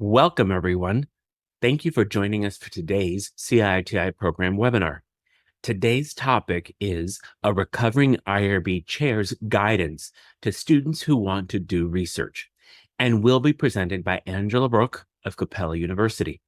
Welcome, everyone. Thank you for joining us for today's CITI program webinar. Today's topic is a recovering IRB chair's guidance to students who want to do research, and will be presented by Angela Bruch of Capella University.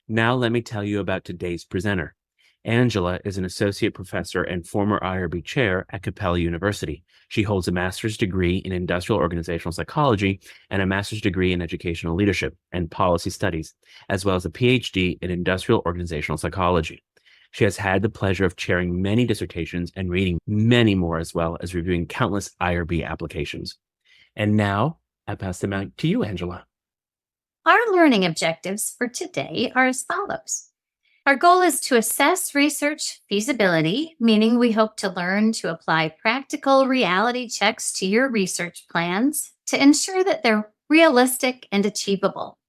Now let me tell you about today's presenter. Angela is an associate professor and former IRB chair at Capella University. She holds a master's degree in industrial organizational psychology and a master's degree in educational leadership and policy studies, as well as a PhD in industrial organizational psychology. She has had the pleasure of chairing many dissertations and reading many more, as well as reviewing countless IRB applications. And now I pass the mic to you, Angela. Our learning objectives for today are as follows. Our goal is to assess research feasibility, meaning we hope to learn to apply practical reality checks to your research plans to ensure that they're realistic and achievable.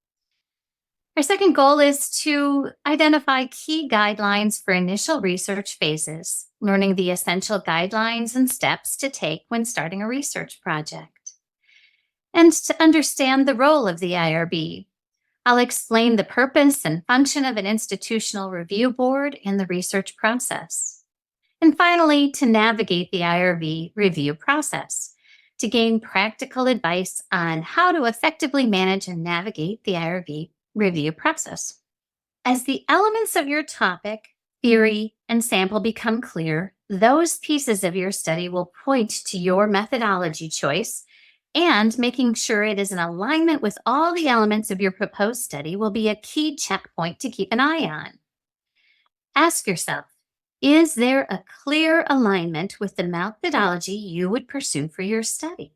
Our second goal is to identify key guidelines for initial research phases, learning the essential guidelines and steps to take when starting a research project. And to understand the role of the IRB. I'll explain the purpose and function of an institutional review board in the research process. And finally, to navigate the IRB review process, to gain practical advice on how to effectively manage and navigate the IRB review process. As the elements of your topic, theory, and sample become clear, those pieces of your study will point to your methodology choice, and making sure it is in alignment with all the elements of your proposed study will be a key checkpoint to keep an eye on. Ask yourself, is there a clear alignment with the methodology you would pursue for your study?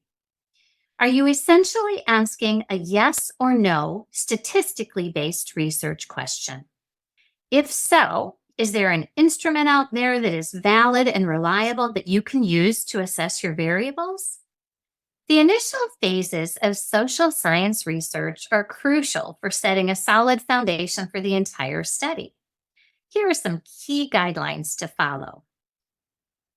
Are you essentially asking a yes or no statistically based research question? If so, is there an instrument out there that is valid and reliable that you can use to assess your variables? The initial phases of social science research are crucial for setting a solid foundation for the entire study. Here are some key guidelines to follow.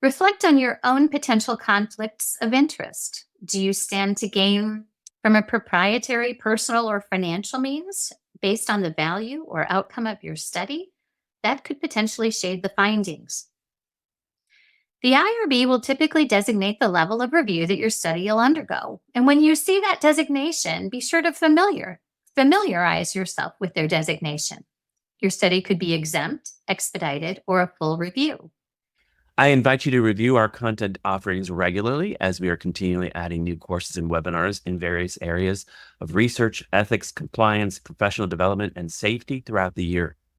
Reflect on your own potential conflicts of interest. Do you stand to gain from a proprietary, personal, or financial means based on the value or outcome of your study? That could potentially shade the findings. The IRB will typically designate the level of review that your study will undergo. And when you see that designation, be sure to familiarize yourself with their designation. Your study could be exempt, expedited, or a full review. I invite you to review our content offerings regularly, as we are continually adding new courses and webinars in various areas of research, ethics, compliance, professional development, and safety throughout the year.